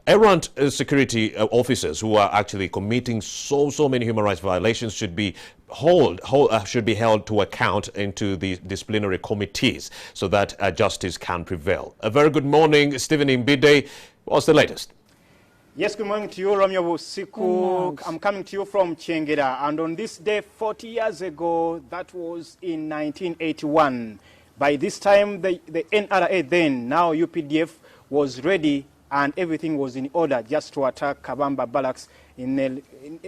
Errant security officers who are actually committing so many human rights violations should be held to account into the disciplinary committees so that justice can prevail. A very good morning, Stephen Imbide. What's the latest? Yes, good morning to you, Romeo Busiku. I'm coming to you from Chengera, and on this day 40 years ago, that was in 1981. By this time, the NRA then, now UPDF, was ready and everything was in order just to attack Kabamba Barracks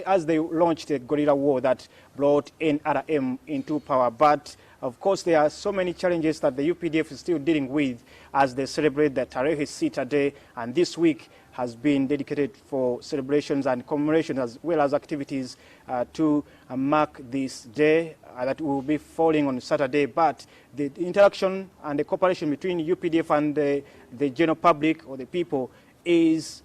as they launched a guerrilla war that brought NRM into power. But of course, there are so many challenges that the UPDF is still dealing with as they celebrate the Tarehe Sita Day, and this week has been dedicated for celebrations and commemorations as well as activities to mark this day that will be falling on Saturday. But the interaction and the cooperation between UPDF and the general public or the people is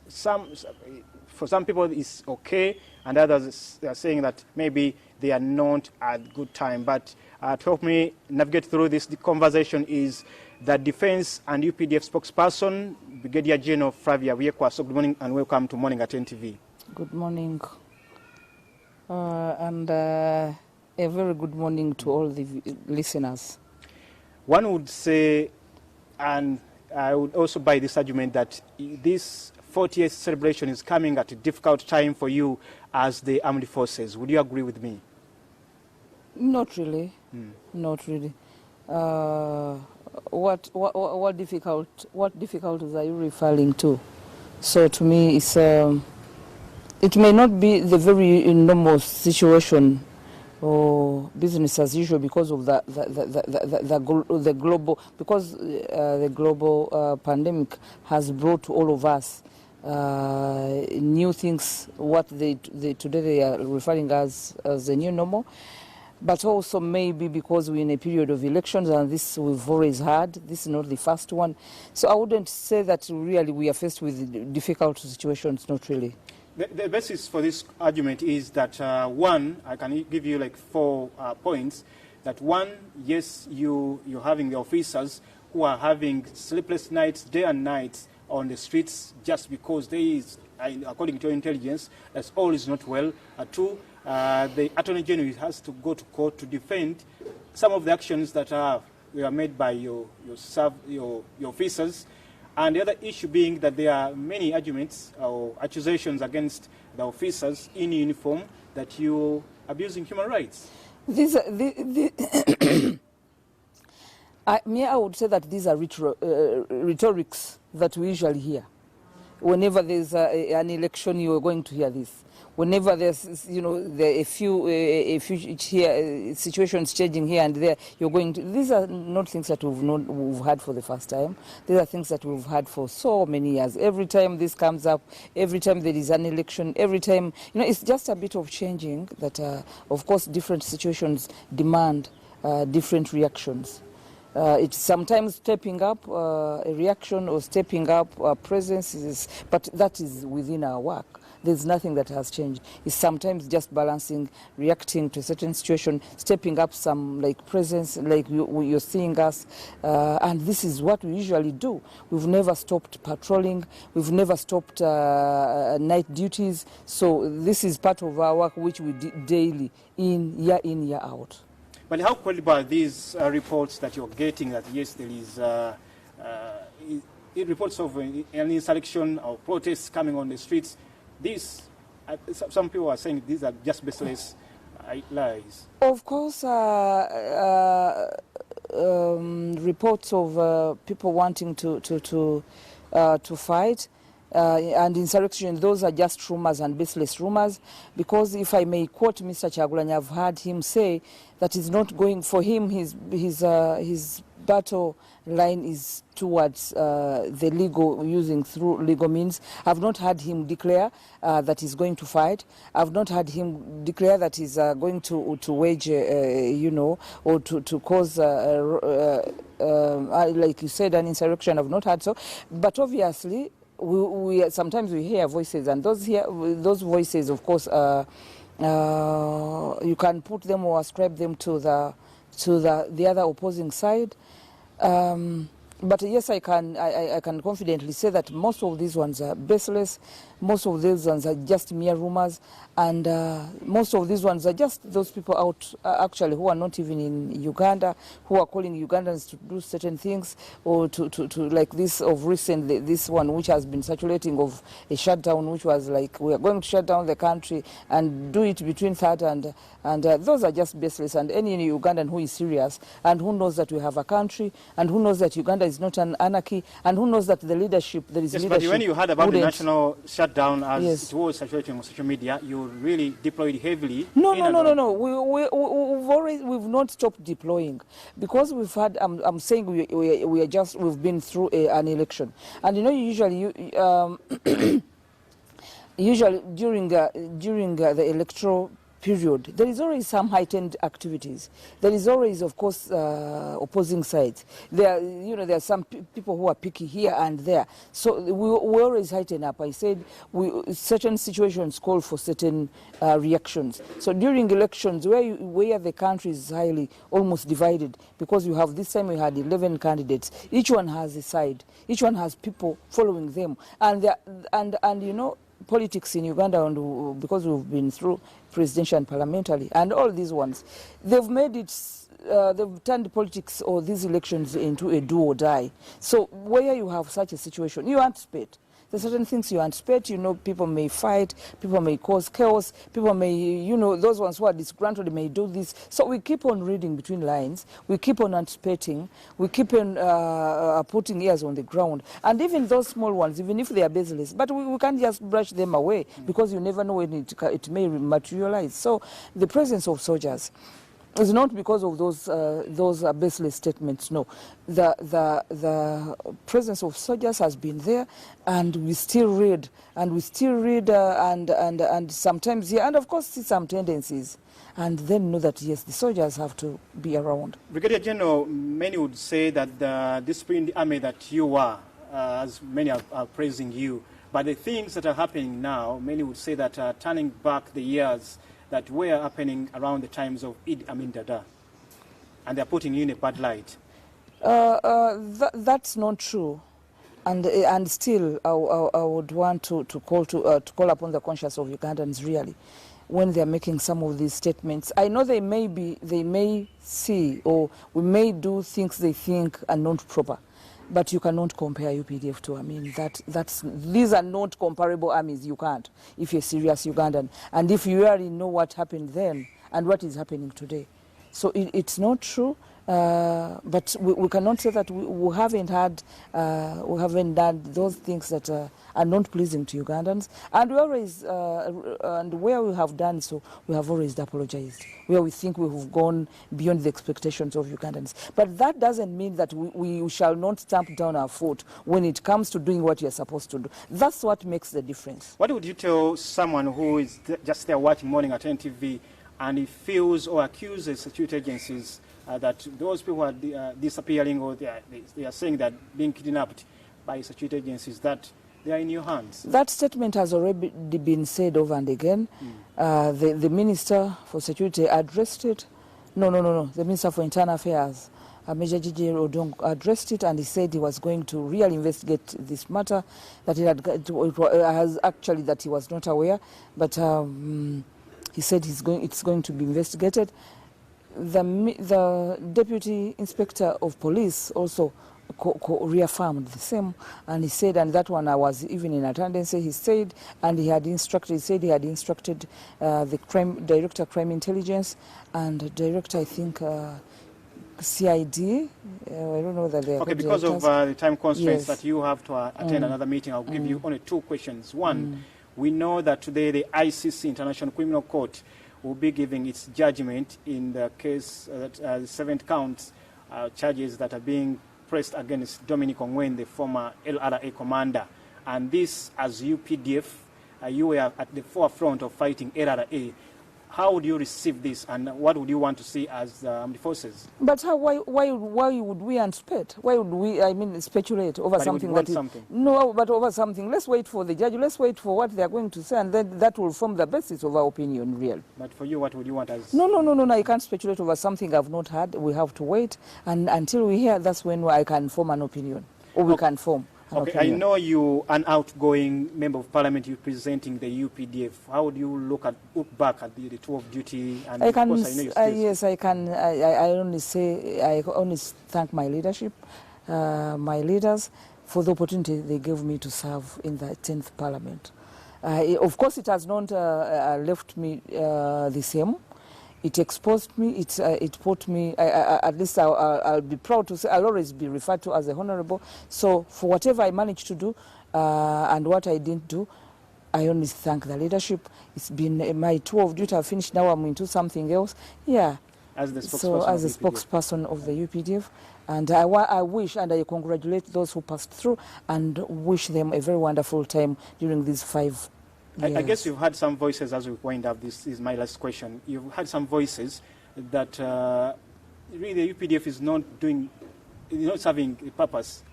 for some people it's okay, and others they are saying that maybe they are not at good time. But to help me navigate through this conversation is the Defense and UPDF spokesperson, Brigadier General Flavia Wiekwa. So good morning and welcome to Morning at NTV. Good morning. And a very good morning to all the listeners. One would say, and I would also buy this argument, that this 40th celebration is coming at a difficult time for you as the armed forces. Would you agree with me? Not really. Not really. What difficulties are you referring to? So to me, it's it may not be the very normal situation or business as usual because of the global pandemic has brought to all of us new things. What today they are referring as the new normal. But also maybe because we're in a period of elections, and this we've always had. This is not the first one. So I wouldn't say that really we are faced with difficult situations, not really. The basis for this argument is that, one, I can give you like 4 points. That one, yes, you're having the officers who are having sleepless nights, day and night on the streets just because there is, according to intelligence, that's all is not well. Two, the Attorney General has to go to court to defend some of the actions that were made by your officers. And the other issue being that there are many arguments or accusations against the officers in uniform that you're abusing human rights. I would say that these are rhetorics that we usually hear. Whenever there's an election, you are going to hear this. Whenever there's, a few situations changing here and there, you're going to. These are not things that we've had for the first time. These are things that we've had for so many years. Every time this comes up, every time there is an election, every time, it's just a bit of changing that, of course, different situations demand different reactions. It's sometimes stepping up a reaction or stepping up a presence, but that is within our work. There's nothing that has changed. It's sometimes just balancing, reacting to a certain situation, stepping up some presence, like you're seeing us, and this is what we usually do. We've never stopped patrolling. We've never stopped night duties. So this is part of our work, which we do daily, year in, year out. But how credible are these reports that you're getting that, yes, there is reports of an insurrection or protests coming on the streets? These, some people are saying these are just baseless lies. Of course, reports of people wanting to fight and insurrection, those are just rumors and baseless rumors. Because if I may quote Mr. Kyagulanyi, I've heard him say that he's not going, for him, his battle line is towards the legal, using through legal means. I've not heard him declare that he's going to fight. I've not heard him declare that he's going to wage, or to cause, like you said, an insurrection. I've not heard so. But obviously, we sometimes we hear voices, and those voices, of course, you can put them or ascribe them to the other opposing side. But yes, I can confidently say that most of these ones are baseless. Most of these ones are just mere rumors, and most of these ones are just those people out actually who are not even in Uganda, who are calling Ugandans to do certain things, or to like this of recent, this one which has been circulating of a shutdown, which was like we are going to shut down the country and do it between 3rd and those are just baseless. And any Ugandan who is serious and who knows that we have a country and who knows that Uganda is not an anarchy and who knows that the leadership, there is leadership. But when you heard about the national shutdown as it was circulating on social media, you really deployed heavily. No. We've not stopped deploying because we've had. I'm saying we've been through an election, and usually during the electoral period, there is always some heightened activities. There is always, of course, opposing sides. There are some people who are picky here and there. So we always heighten up. I said certain situations call for certain reactions. So during elections, where the country is highly almost divided, because you have this time we had 11 candidates. Each one has a side. Each one has people following them, and politics in Uganda, and because we've been through presidential and parliamentary and all these ones, they've made it, they've turned politics or these elections into a do or die. So where you have such a situation, you anticipate. There's certain things you anticipate, people may fight, people may cause chaos, people may, those ones who are disgruntled may do this. So we keep on reading between lines, we keep on anticipating, we keep on putting ears on the ground. And even those small ones, even if they are baseless, but we can't just brush them away because you never know when it may materialize. So the presence of soldiers is not because of those baseless statements. No, the presence of soldiers has been there, and we still read, and sometimes and of course see some tendencies, and then know that yes, the soldiers have to be around. Brigadier General, many would say that the disciplined army that you are, as many are praising you, but the things that are happening now, many would say that turning back the years that were happening around the times of Idi Amin Dada, and they're putting you in a bad light. That's not true, and still I would want to call upon the conscience of Ugandans really, when they're making some of these statements. I know they may see, or we may do things they think are not proper. But you cannot compare UPDF to, these are not comparable armies. You can't, if you're serious Ugandan. And if you already know what happened then and what is happening today. So it's not true, but we cannot say that we haven't done those things that are not pleasing to Ugandans. And we always, and where we have done so, we have always apologized, where we think we have gone beyond the expectations of Ugandans. But that doesn't mean that we shall not stamp down our foot when it comes to doing what you're supposed to do. That's what makes the difference. What would you tell someone who is just there watching Morning at NTV and he feels or accuses security agencies that those people are disappearing, or they are saying that being kidnapped by security agencies, that they are in your hands? That statement has already been said over and again. The Minister for Security addressed it. No. The Minister for Internal Affairs, Major Gigi Odong, addressed it, and he said he was going to really investigate this matter, that that he was not aware, but he said it's going to be investigated. The Deputy Inspector of Police also reaffirmed the same, and he said, and that one I was even in attendance, he said, and he had instructed the Director Crime Intelligence and Director, I think, CID, I don't know that they are. Okay, because of the time constraints that you have to attend another meeting, I'll give you only two questions. One, we know that today the ICC, International Criminal Court, will be giving its judgment in the case that 7 counts charges that are being pressed against Dominic Ongwen, the former LRA commander. And this, as UPDF, you were at the forefront of fighting LRA. how would you receive this, and what would you want to see as the forces? But how, why would we anticipate? Why would we, I mean, speculate over But something want that is... something. No, but over something. Let's wait for the judge. Let's wait for what they are going to say, and then that will form the basis of our opinion, really. But for you, what would you want as... No, I can't speculate over something I've not heard. We have to wait, and until we hear, that's when I can form an opinion, or we can form an Okay, opinion. I know you an outgoing member of parliament representing the UPDF. How would you look back at the tour of duty? And I of can, course, I know you yes, I can. I only say, I only thank my leadership, my leaders, for the opportunity they gave me to serve in the 10th Parliament. Of course, it has not left me the same. It exposed me, it put me, at least I'll be proud to say, I'll always be referred to as a honorable. So for whatever I managed to do and what I didn't do, I only thank the leadership. It's been my tour of duty. I've finished, now I'm into something else. Yeah. As the spokesperson, so as a spokesperson of the UPDF. And I wish and I congratulate those who passed through and wish them a very wonderful time during these 5 years. I guess you've had some voices as we wind up. This is my last question. You've had some voices that really the UPDF is not serving a purpose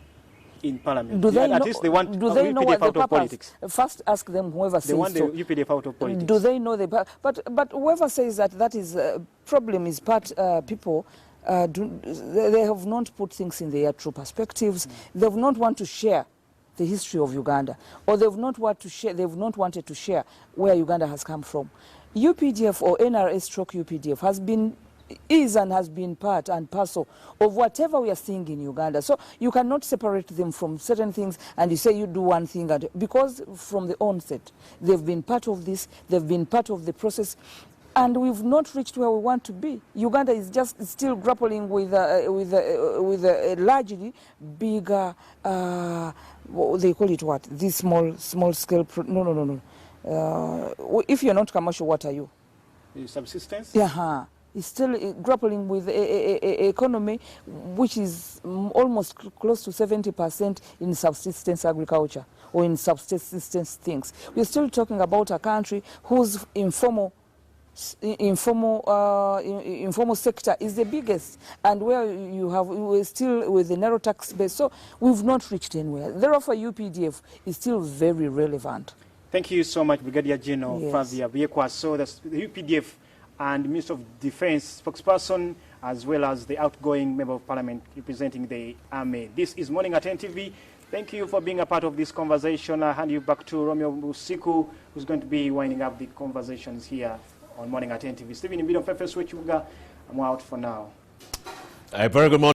in Parliament. Do they at know, least they want do they know UPDF what out the of purpose? politics. First ask them whoever says they want so. the UPDF out of politics. Do they know the but whoever says that is problem is part people they have not put things in their true perspectives. They have not want to share the history of Uganda, or they've not wanted to share where Uganda has come from. UPDF or NRA/UPDF is and has been part and parcel of whatever we are seeing in Uganda. So you cannot separate them from certain things and you say you do one thing, because from the onset they've been part of this, they've been part of the process, and we've not reached where we want to be. Uganda is just still grappling with a largely bigger, they call it what? This small scale. No. If you're not commercial, what are you? Subsistence? Yeah. It's still grappling with a economy which is almost close to 70% in subsistence agriculture or in subsistence things. We're still talking about a country whose informal sector is the biggest, and where we're still with the narrow tax base. So we've not reached anywhere. Therefore, UPDF is still very relevant. Thank you so much, Brigadier General Flavia Biekwa. So the UPDF and Minister of Defense spokesperson, as well as the outgoing Member of Parliament representing the Army. This is Morning at NTV. Thank you for being a part of this conversation. I hand you back to Romeo Busiku, who's going to be winding up the conversations here on Morning at NTV. Stephen Imbido, Fefe Switchuga, I'm out for now. A very good morning.